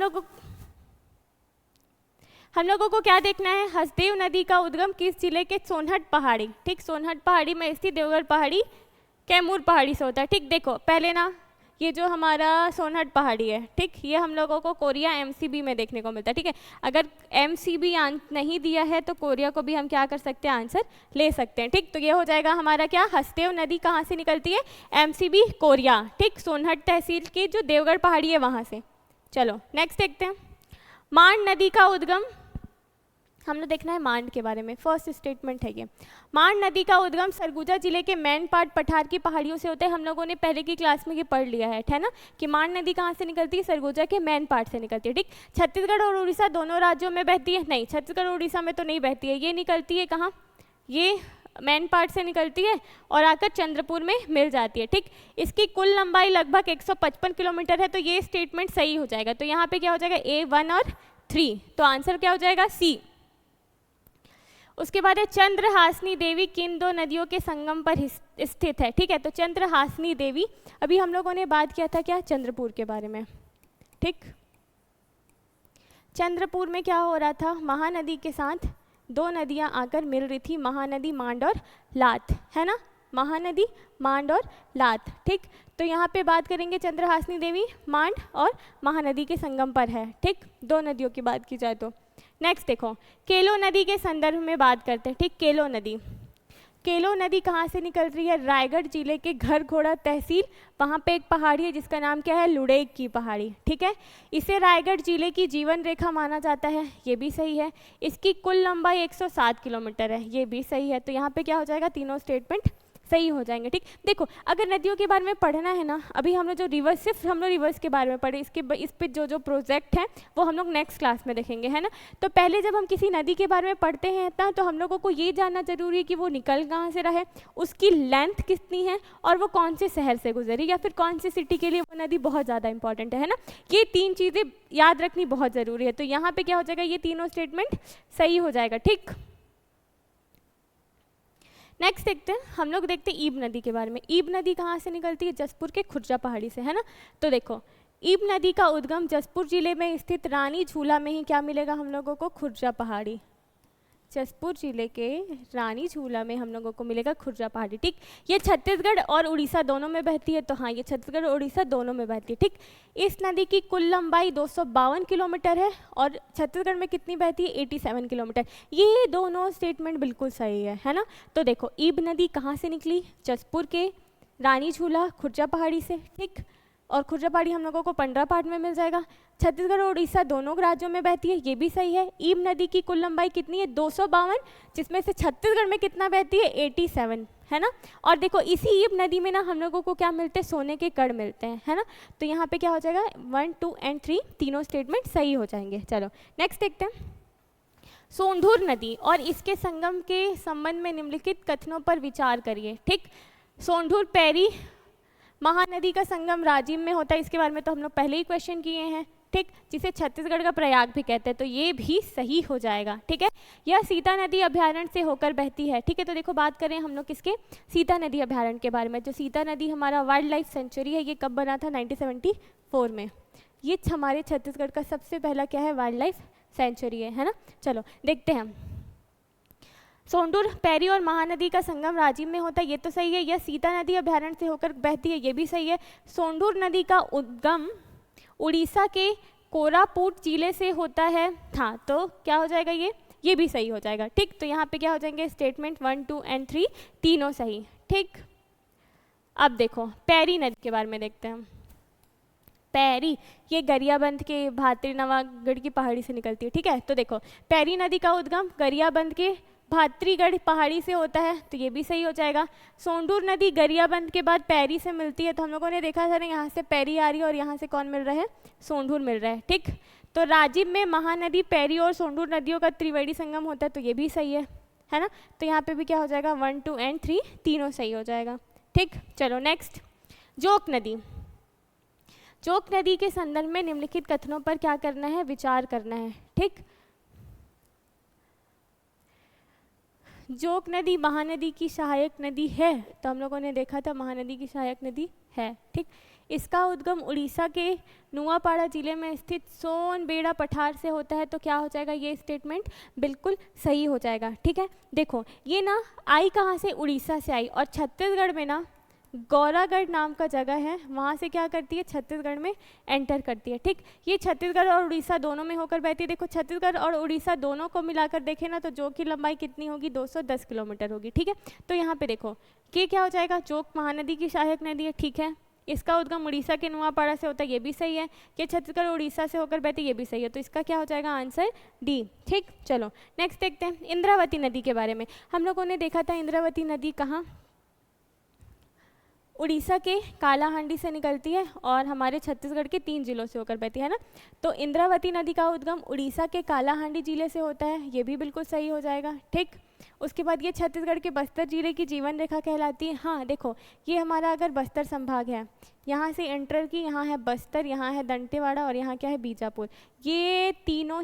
लोगों को क्या देखना है, हसदेव नदी का उद्गम किस जिले के, सोनहट पहाड़ी, ठीक, सोनहट पहाड़ी में स्थित देवगढ़ पहाड़ी कैमूर पहाड़ी से होता है, ठीक। देखो पहले ना ये जो हमारा सोनहट पहाड़ी है, ठीक, ये हम लोगों को कोरिया एमसीबी में देखने को मिलता है, ठीक है। अगर एमसीबी नहीं दिया है तो कोरिया को भी हम क्या कर सकते हैं, आंसर ले सकते हैं, ठीक। तो ये हो जाएगा हमारा क्या, हसदेव नदी कहाँ से निकलती है, एमसीबी कोरिया, ठीक, सोनहट तहसील की जो देवगढ़ पहाड़ी है वहाँ से। चलो नेक्स्ट देखते हैं, मांड नदी का उद्गम, हमने देखना है मांड के बारे में, फर्स्ट स्टेटमेंट है ये। मांड नदी का उद्गम सरगुजा जिले के मैन पाट पठार की पहाड़ियों से होता है, हम लोगों ने पहले की क्लास में ये पढ़ लिया है ना, कि मांड नदी कहाँ से निकलती है, सरगुजा के मैन पाट से निकलती है, ठीक। छत्तीसगढ़ और उड़ीसा दोनों राज्यों में बहती है, नहीं छत्तीसगढ़ उड़ीसा में तो नहीं बहती है, ये निकलती है कहाँ, ये मैन पाट से निकलती है और आकर चंद्रपुर में मिल जाती है, ठीक। इसकी कुल लंबाई लगभग 155 किलोमीटर है, तो ये स्टेटमेंट सही हो जाएगा। तो यहाँ पे क्या हो जाएगा, A1 और 3, तो आंसर क्या हो जाएगा, सी। उसके बाद है चंद्रहासनी देवी किन दो नदियों के संगम पर स्थित है, ठीक है। तो चंद्रहासनी देवी, अभी हम लोगों ने बात किया था क्या, चंद्रपुर के बारे में, ठीक। चंद्रपुर में क्या हो रहा था, महानदी के साथ दो नदियां आकर मिल रही थी, महानदी मांड और लात, है ना, महानदी मांड और लात, ठीक। तो यहाँ पे बात करेंगे चंद्रहासनी देवी मांड और महानदी के संगम पर है, ठीक, दो नदियों की बात की जाए तो। नेक्स्ट देखो, केलो नदी के संदर्भ में बात करते हैं, ठीक। केलो नदी कहाँ से निकल रही है, रायगढ़ जिले के घर घोड़ा तहसील, वहाँ पे एक पहाड़ी है जिसका नाम क्या है, लुड़ेग की पहाड़ी, ठीक है। इसे रायगढ़ जिले की जीवन रेखा माना जाता है, ये भी सही है। इसकी कुल लंबाई 107 किलोमीटर है, ये भी सही है। तो यहाँ पे क्या हो जाएगा, तीनों स्टेटमेंट सही हो जाएंगे, ठीक। देखो अगर नदियों के बारे में पढ़ना है ना, अभी हम लोग जो रिवर्स, सिर्फ हम लोग रिवर्स के बारे में पढ़े, इस पे जो प्रोजेक्ट है वो हम लोग नेक्स्ट क्लास में देखेंगे, है ना। तो पहले जब हम किसी नदी के बारे में पढ़ते हैं ना, तो हम लोगों को ये जानना जरूरी है कि वो निकल कहाँ से रहा है, उसकी लेंथ कितनी है और वो कौन से शहर से गुजरी या फिर कौन सी सिटी के लिए वो नदी बहुत ज़्यादा इंपॉर्टेंट है ना। ये तीन चीज़ें याद रखनी बहुत ज़रूरी है। तो यहाँ पर क्या हो जाएगा, ये तीनों स्टेटमेंट सही हो जाएगा, ठीक। नेक्स्ट देखते हैं, हम लोग देखते हैं ईब नदी के बारे में। ईब नदी कहाँ से निकलती है, जसपुर के खुर्जा पहाड़ी से, है ना। तो देखो ईब नदी का उद्गम जसपुर जिले में स्थित रानी झूला में ही क्या मिलेगा हम लोगों को, खुर्जा पहाड़ी। जसपुर जिले के रानी झूला में हम लोगों को मिलेगा खुर्जा पहाड़ी, ठीक। ये छत्तीसगढ़ और उड़ीसा दोनों में बहती है, तो हाँ ये छत्तीसगढ़ और उड़ीसा दोनों में बहती है, ठीक। इस नदी की कुल लंबाई 252 किलोमीटर है और छत्तीसगढ़ में कितनी बहती है, 87 किलोमीटर। ये दोनों स्टेटमेंट बिल्कुल सही है ना। तो देखो ईब नदी कहाँ से निकली, जसपुर के रानी झूला खुर्जा पहाड़ी से, ठीक। और खुर्जा पहाड़ी हम लोगों को पंडरा पाट में मिल जाएगा। छत्तीसगढ़ और उड़ीसा दोनों राज्यों में बहती है, ये भी सही है। ईब नदी की कुल लंबाई कितनी है, 252, जिसमें से छत्तीसगढ़ में कितना बहती है, 87, है ना। और देखो इसी ईब नदी में ना हम लोगों को क्या मिलते हैं, सोने के कण मिलते हैं, है ना। तो यहाँ पे क्या हो जाएगा, 1, 2 एंड 3 तीनों स्टेटमेंट सही हो जाएंगे। चलो नेक्स्ट देखते हैं, सोंढूर नदी और इसके संगम के संबंध में निम्नलिखित कथनों पर विचार करिए, ठीक। सोंढूर पैरी महानदी का संगम राजिम में होता है, इसके बारे में तो हम लोग पहले ही क्वेश्चन किए हैं, ठीक, जिसे छत्तीसगढ़ का प्रयाग भी कहते हैं, तो ये भी सही हो जाएगा, ठीक है। यह सीता नदी अभ्यारण्य से होकर बहती है, ठीक है। तो देखो बात करें हम लोग किसके, सीता नदी अभ्यारण्य के बारे में। जो सीता नदी हमारा वाइल्ड लाइफ सेंचुरी है, ये कब बना था, 1974 में। ये हमारे छत्तीसगढ़ का सबसे पहला क्या है, वाइल्ड लाइफ सेंचुरी है ना। चलो देखते हैं हम। सोंडूर, पैरी और महानदी का संगम राजीव में होता है, ये तो सही है। यह सीता नदी अभ्यारण्य से होकर बहती है, ये भी सही है। सोंडूर नदी का उद्गम उड़ीसा के कोरापुट जिले से होता है, हाँ तो क्या हो जाएगा ये भी सही हो जाएगा। ठीक, तो यहाँ पे क्या हो जाएंगे स्टेटमेंट 1, 2 एंड 3 तीनों सही। ठीक, अब देखो पैरी नदी के बारे में देखते हैं। पैरी ये गरियाबंद के भातरी नवागढ़ की पहाड़ी से निकलती है। ठीक है, तो देखो पैरी नदी का उद्गम गरियाबंद के भातरीगढ़ पहाड़ी से होता है, तो ये भी सही हो जाएगा। सोंडूर नदी गरियाबंद के बाद पैरी से मिलती है, तो हम लोगों ने देखा था ना यहाँ से पैरी आ रही है और यहाँ से कौन मिल रहा है, सोंडूर मिल रहा है। ठीक, तो राजीव में महानदी, पैरी और सोंडूर नदियों का त्रिवेणी संगम होता है, तो ये भी सही है ना। तो यहाँ पे भी क्या हो जाएगा 1, 2 एंड 3 तीनों सही हो जाएगा। ठीक, चलो नेक्स्ट, जोक नदी। जोक नदी के संदर्भ में निम्नलिखित कथनों पर क्या करना है, विचार करना है। ठीक, जोक नदी महानदी की सहायक नदी है, तो हम लोगों ने देखा था महानदी की सहायक नदी है। ठीक, इसका उद्गम उड़ीसा के नुआपाड़ा जिले में स्थित सोनबेड़ा पठार से होता है, तो क्या हो जाएगा ये स्टेटमेंट बिल्कुल सही हो जाएगा। ठीक है, देखो ये ना आई कहाँ से, उड़ीसा से आई, और छत्तीसगढ़ में ना गौरागढ़ नाम का जगह है, वहाँ से क्या करती है छत्तीसगढ़ में एंटर करती है। ठीक, ये छत्तीसगढ़ और उड़ीसा दोनों में होकर बहती है। देखो छत्तीसगढ़ और उड़ीसा दोनों को मिलाकर देखें ना, तो जोक की लंबाई कितनी होगी, 210 किलोमीटर होगी। ठीक है, तो यहाँ पे देखो कि क्या हो जाएगा, जोक महानदी की सहायक नदी है। ठीक है, इसका उद्गम उड़ीसा के नुआपाड़ा से होता है, ये भी सही है। कि छत्तीसगढ़ उड़ीसा से होकर बहती, ये भी सही है। तो इसका क्या हो जाएगा आंसर डी। ठीक, चलो नेक्स्ट देखते हैं इंद्रावती नदी के बारे में। हम लोगों ने देखा था इंद्रावती नदी कहाँ, उड़ीसा के कालाहांडी से निकलती है और हमारे छत्तीसगढ़ के 3 जिलों से होकर बहती है ना। तो इंद्रावती नदी का उद्गम उड़ीसा के कालाहांडी जिले से होता है, ये भी बिल्कुल सही हो जाएगा। ठीक, उसके बाद ये छत्तीसगढ़ के बस्तर जिले की जीवन रेखा कहलाती है। हाँ देखो ये हमारा अगर बस्तर संभाग है, यहाँ से एंटर की, यहाँ है बस्तर, यहाँ है दंतेवाड़ा और यहाँ क्या है बीजापुर, ये तीनों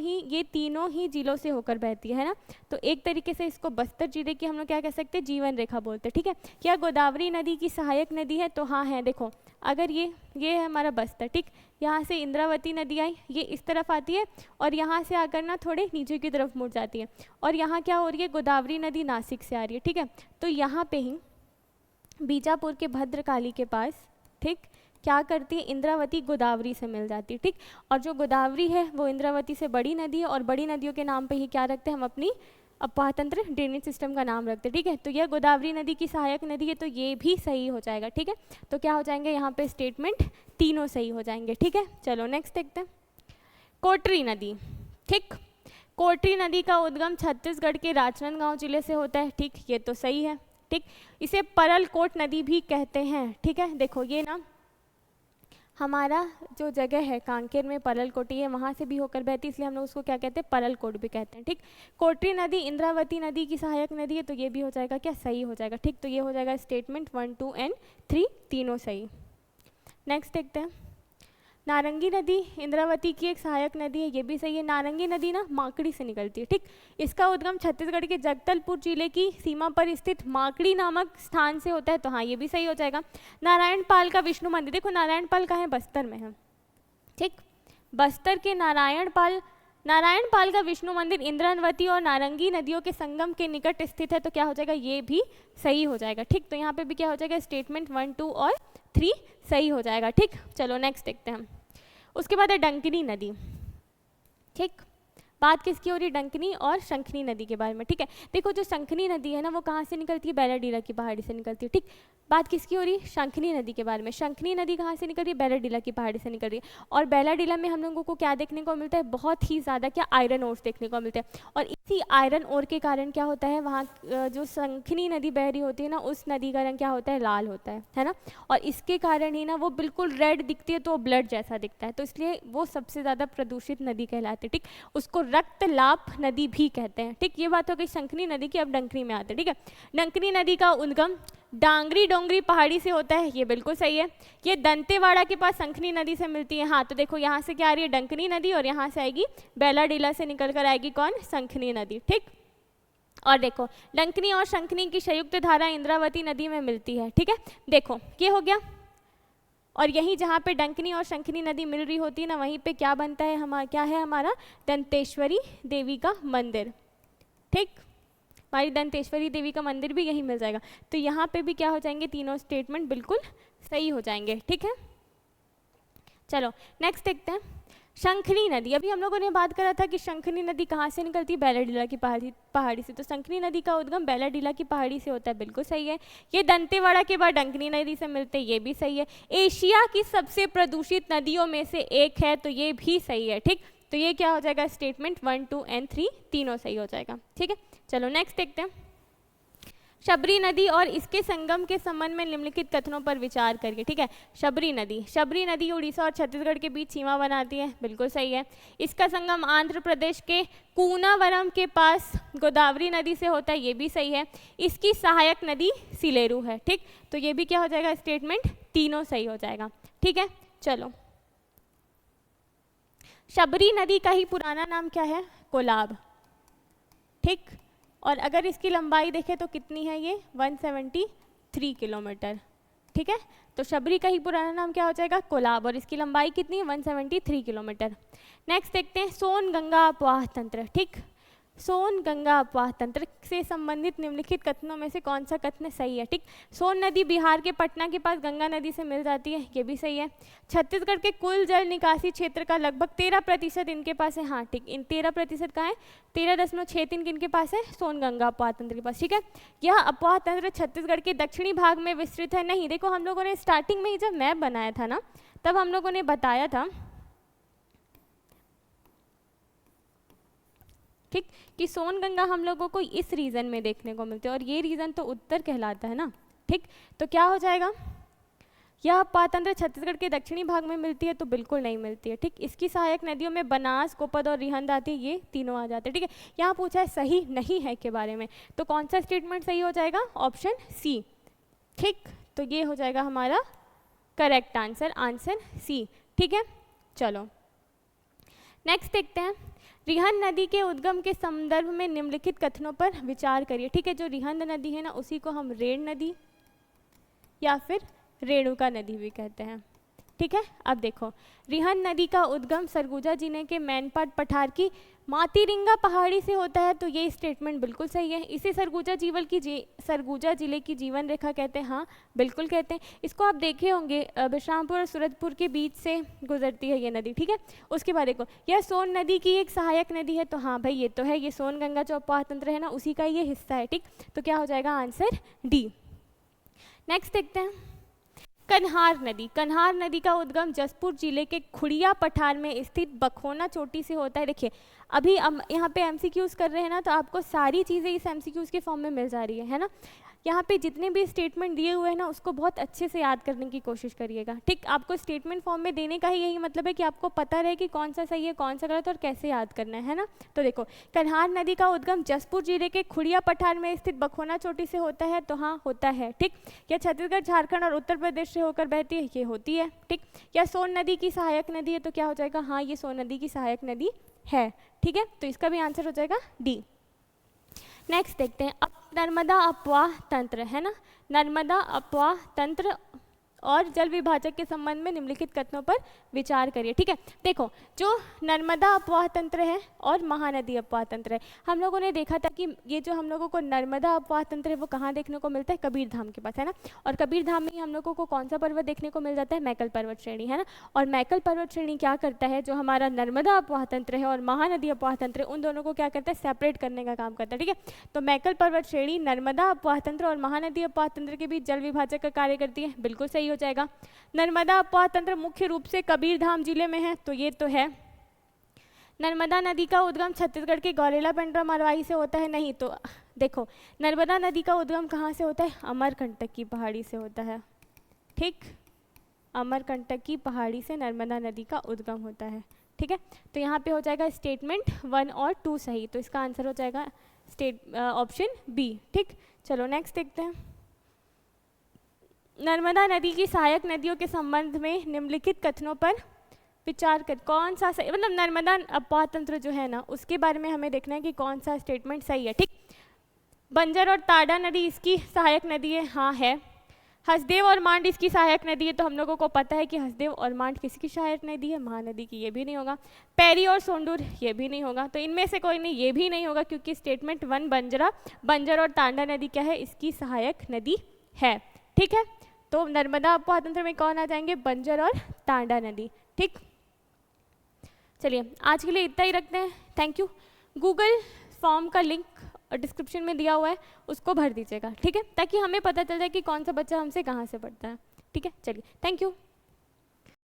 ही जिलों से होकर बहती है ना। तो एक तरीके से इसको बस्तर जिले की हम लोग क्या कह सकते हैं, जीवन रेखा बोलते हैं। ठीक है, क्या गोदावरी नदी की सहायक नदी है, तो हाँ है। देखो अगर ये है हमारा बस्तर, ठीक, यहाँ से इंद्रावती नदी आई, ये इस तरफ आती है और यहाँ से आकर ना थोड़े नीचे की तरफ मुड़ जाती है, और यहाँ क्या हो रही है, गोदावरी नदी नासिक से आ रही है। ठीक है, तो यहाँ पे ही बीजापुर के भद्रकाली के पास, ठीक, क्या करती है, इंद्रावती गोदावरी से मिल जाती है। ठीक, और जो गोदावरी है वो इंद्रावती से बड़ी नदी है, और बड़ी नदियों के नाम पे ही क्या रखते हैं हम, अपनी अपवाह तंत्र ड्रेनेज सिस्टम का नाम रखते हैं। ठीक है, तो यह गोदावरी नदी की सहायक नदी है, तो ये भी सही हो जाएगा। ठीक है, तो क्या हो जाएंगे यहाँ पे स्टेटमेंट तीनों सही हो जाएंगे। ठीक है, चलो नेक्स्ट देखते हैं कोटरी नदी। ठीक, कोटरी नदी का उद्गम छत्तीसगढ़ के राजनांदगांव जिले से होता है। ठीक, ये तो सही है। ठीक, इसे परलकोट नदी भी कहते हैं। ठीक है, देखो ये ना हमारा जो जगह है कांकेर में परलकोटी है, वहाँ से भी होकर बहती, इसलिए हम लोग उसको क्या कहते हैं, परलकोट भी कहते हैं। ठीक, कोटरी नदी इंद्रावती नदी की सहायक नदी है, तो ये भी हो जाएगा क्या, सही हो जाएगा। ठीक, तो ये हो जाएगा स्टेटमेंट 1, 2 एंड 3 तीनों सही। नेक्स्ट देखते हैं नारंगी नदी इंद्रावती की एक सहायक नदी है, ये भी सही है। नारंगी नदी ना माकड़ी से निकलती है। ठीक, इसका उद्गम छत्तीसगढ़ के जगदलपुर जिले की सीमा पर स्थित माकड़ी नामक स्थान से होता है, तो हाँ ये भी सही हो जाएगा। नारायण पाल का विष्णु मंदिर, देखो नारायण पाल कहाँ है, बस्तर में है। ठीक, बस्तर के नारायण पाल का विष्णु मंदिर इंद्रावती और नारंगी नदियों के संगम के निकट स्थित है, तो क्या हो जाएगा, ये भी सही हो जाएगा। ठीक, तो यहाँ पे भी क्या हो जाएगा, स्टेटमेंट 1, 2 और 3 सही हो जाएगा। ठीक, चलो नेक्स्ट देखते हैं हम। उसके बाद है डंकिनी नदी। ठीक, बात किसकी हो रही है, डंकिनी और शंखनी नदी के बारे में। ठीक है, देखो जो शंखनी नदी है ना वो कहाँ से निकलती है, बैलाडीला की पहाड़ी से निकलती है। ठीक, बात किसकी हो रही है, शंखनी नदी के बारे में। शंखनी नदी कहाँ से निकल रही है, बैलाडीला की पहाड़ी से निकल रही है, और बैलाडीला में हम लोगों को क्या देखने को मिलता है, बहुत ही ज़्यादा क्या, आयरन ओर्स देखने को मिलते हैं, और इसी आयरन ओर के कारण क्या होता है, वहाँ जो शंखनी नदी बह रही होती है ना, उस नदी का रंग क्या होता है, लाल होता है ना, और इसके कारण ही ना वो बिल्कुल रेड दिखती है, तो ब्लड जैसा दिखता है, तो इसलिए वो सबसे ज़्यादा प्रदूषित नदी कहलाती है। ठीक, उसको रक्तलाप नदी भी कहते हैं। ठीक, ये बात हो गई शंखनी नदी की। अब डंकनी में आते हैं। ठीक है, डंकनी नदी का उद्गम डांगरी डोंगरी पहाड़ी से होता है, ये बिल्कुल सही है। ये दंतेवाड़ा के पास शंखनी नदी से मिलती है। हाँ, तो देखो यहाँ से क्या आ रही है, डंकनी नदी, और यहाँ से आएगी बैलाडीला से निकल कर आएगी कौन, शंखनी नदी। ठीक, और देखो डंकनी और शंखनी की संयुक्त धारा इंद्रावती नदी में मिलती है। ठीक है, देखो ये हो गया और यहीं जहाँ पे डंकनी और शंखनी नदी मिल रही होती है ना, वहीं पे क्या बनता है क्या है हमारा दंतेश्वरी देवी का मंदिर। ठीक, हमारी दंतेश्वरी देवी का मंदिर भी यहीं मिल जाएगा। तो यहाँ पे भी क्या हो जाएंगे, तीनों स्टेटमेंट बिल्कुल सही हो जाएंगे। ठीक है, चलो नेक्स्ट देखते हैं। शंखनी नदी, अभी हम लोगों ने बात करा था कि शंखनी नदी कहाँ से निकलती है, बैलाडीला की पहाड़ी से। तो शंखनी नदी का उद्गम बैलाडीला की पहाड़ी से होता है, बिल्कुल सही है। ये दंतेवाड़ा के बाद डंकनी नदी से मिलते हैं, ये भी सही है। एशिया की सबसे प्रदूषित नदियों में से एक है, तो ये भी सही है। ठीक, तो ये क्या हो जाएगा, स्टेटमेंट 1, 2 एंड 3 तीनों सही हो जाएगा। ठीक है, चलो नेक्स्ट देखते हैं। शबरी नदी और इसके संगम के संबंध में निम्नलिखित कथनों पर विचार करिए। ठीक है, शबरी नदी उड़ीसा और छत्तीसगढ़ के बीच सीमा बनाती है, बिल्कुल सही है। इसका संगम आंध्र प्रदेश के कूनावरम के पास गोदावरी नदी से होता है, ये भी सही है। इसकी सहायक नदी सिलेरू है। ठीक, तो ये भी क्या हो जाएगा, स्टेटमेंट तीनों सही हो जाएगा। ठीक है, चलो शबरी नदी का ही पुराना नाम क्या है, कोलाब। ठीक, और अगर इसकी लंबाई देखें तो कितनी है, ये 173 किलोमीटर। ठीक है, तो शबरी का ही पुराना नाम क्या हो जाएगा, कोलाब, और इसकी लंबाई कितनी है, 173 किलोमीटर। नेक्स्ट देखते हैं सोन गंगा अपवाह तंत्र। ठीक, सोन गंगा अपवाह तंत्र से संबंधित निम्नलिखित कथनों में से कौन सा कथन सही है। ठीक, सोन नदी बिहार के पटना के पास गंगा नदी से मिल जाती है, ये भी सही है। छत्तीसगढ़ के कुल जल निकासी क्षेत्र का लगभग 13% इनके पास है। हाँ ठीक, इन 13% का है, 13.63 किनके पास है, सोन गंगा अपवाह तंत्र के पास। ठीक है, यह अपवाह तंत्र छत्तीसगढ़ के दक्षिणी भाग में विस्तृत है। नहीं, देखो हम लोगों ने स्टार्टिंग में ही जब मैप बनाया था ना, तब हम लोगों ने बताया था ठीक, कि सोन गंगा हम लोगों को इस रीजन में देखने को मिलते हैं, और ये रीजन तो उत्तर कहलाता है ना। ठीक, तो क्या हो जाएगा, यह अपवाह तंत्र छत्तीसगढ़ के दक्षिणी भाग में मिलती है, तो बिल्कुल नहीं मिलती है। ठीक, इसकी सहायक नदियों में बनास, कोपद और रिहंद आती है, ये तीनों आ जाते हैं। ठीक है, यहाँ पूछा है सही नहीं है के बारे में, तो कौन सा स्टेटमेंट सही हो जाएगा, ऑप्शन सी। ठीक, तो ये हो जाएगा हमारा करेक्ट आंसर, आंसर सी। ठीक है, चलो नेक्स्ट देखते हैं। रिहंद नदी के उद्गम के संदर्भ में निम्नलिखित कथनों पर विचार करिए। ठीक है, जो रिहंद नदी है ना, उसी को हम रेण नदी या फिर रेणुका नदी भी कहते हैं। ठीक है, अब देखो रिहंद नदी का उद्गम सरगुजा जिले के मैनपाट पठार की मातीरिंगा पहाड़ी से होता है, तो ये स्टेटमेंट बिल्कुल सही है। इसे सरगुजा जिले की जीवन रेखा कहते हैं। हाँ बिल्कुल कहते हैं। इसको आप देखे होंगे, बिश्रामपुर और सूरजपुर के बीच से गुजरती है ये नदी। ठीक है, उसके बाद देखो यह सोन नदी की एक सहायक नदी है, तो हाँ भाई ये तो है, ये सोन गंगा जो अपवाह तंत्र है ना, उसी का ये हिस्सा है। ठीक, तो क्या हो जाएगा, आंसर डी। नेक्स्ट देखते हैं कन्हार नदी का उद्गम जसपुर जिले के खुड़िया पठार में स्थित बखोना चोटी से होता है। देखिए अभी हम यहाँ पे एमसीक्यूज कर रहे हैं ना, तो आपको सारी चीज़ें इस एमसीक्यूज के फॉर्म में मिल जा रही है ना। यहाँ पे जितने भी स्टेटमेंट दिए हुए हैं ना, उसको बहुत अच्छे से याद करने की कोशिश करिएगा। ठीक, आपको स्टेटमेंट फॉर्म में देने का ही यही मतलब है कि आपको पता रहे कि कौन सा सही है, कौन सा गलत, और कैसे याद करना है ना। तो देखो कन्हार नदी का उद्गम जसपुर जिले के खुड़िया पठार में स्थित बखोना चोटी से होता है, तो हाँ होता है। ठीक, यह छत्तीसगढ़, झारखंड और उत्तर प्रदेश से होकर बहती है, ये होती है। ठीक, यह सोन नदी की सहायक नदी है, तो क्या हो जाएगा, हाँ ये सोन नदी की सहायक नदी है। ठीक है, तो इसका भी आंसर हो जाएगा डी। नेक्स्ट देखते हैं, अब नर्मदा अपवाह तंत्र है ना, नर्मदा अपवाह तंत्र और जल विभाजक के संबंध में निम्नलिखित कथनों पर विचार करिए। ठीक है, देखो जो नर्मदा अपवाह तंत्र है और महानदी अपवाह तंत्र है, हम लोगों ने देखा था कि ये जो हम लोगों को नर्मदा अपवाह तंत्र है वो कहाँ देखने को मिलता है, कबीर धाम के पास है ना। और कबीर धाम में ही हम लोगों को कौन सा पर्वत देखने को मिल जाता है, मैकल पर्वत श्रेणी है ना। और मैकल पर्वत श्रेणी क्या करता है, जो हमारा नर्मदा अपवाह तंत्र है और महानदी अपवाह तंत्र है, उन दोनों को क्या करता है, सेपरेट करने का काम करता है। ठीक है, तो मैकल पर्वत श्रेणी नर्मदा अपवाह तंत्र और महानदी अपवाह तंत्र के बीच जल विभाजक का कार्य करती है, बिल्कुल सही हो जाएगा। नर्मदा अपवाह तंत्र मुख्य रूप से कबीरधाम जिले में है, तो ये तो है। नर्मदा नदी का उद्गम छत्तीसगढ़ के गौरेला पेंड्रा मरवाई से होता है, नहीं तो देखो नर्मदा नदी का उद्गम कहाँ से होता है, अमरकंटक की पहाड़ी से होता है। ठीक, अमरकंटक की पहाड़ी से नर्मदा नदी का उद्गम होता है। ठीक है, तो यहाँ पे हो जाएगा स्टेटमेंट 1 और 2 सही, तो इसका आंसर हो जाएगा ऑप्शन बी। ठीक, चलो नेक्स्ट देखते हैं। नर्मदा नदी की सहायक नदियों के संबंध में निम्नलिखित कथनों पर विचार कर, कौन सा सही, मतलब नर्मदा अपवाह तंत्र जो है ना, उसके बारे में हमें देखना है कि कौन सा स्टेटमेंट सही है। ठीक, बंजर और ताडा नदी इसकी सहायक नदी है, हाँ है। हसदेव और मांड इसकी सहायक नदी है, तो हम लोगों को पता है कि हसदेव और मांड किसकी सहायक नदी है, महानदी की, ये भी नहीं होगा। पैरी और सोंडूर, ये भी नहीं होगा। तो इनमें से कोई नहीं, ये भी नहीं होगा, क्योंकि स्टेटमेंट 1 बंजर और तांडा नदी क्या है, इसकी सहायक नदी है। ठीक है, तो नर्मदा अपवाह तंत्र में कौन आ जाएंगे, बंजर और तांडा नदी। ठीक, चलिए आज के लिए इतना ही रखते हैं। Thank you. गूगल फॉर्म का लिंक डिस्क्रिप्शन में दिया हुआ है, उसको भर दीजिएगा, ठीक है, ताकि हमें पता चल जाए कि कौन सा बच्चा हमसे कहाँ से पढ़ता है। ठीक है, चलिए, थैंक यू।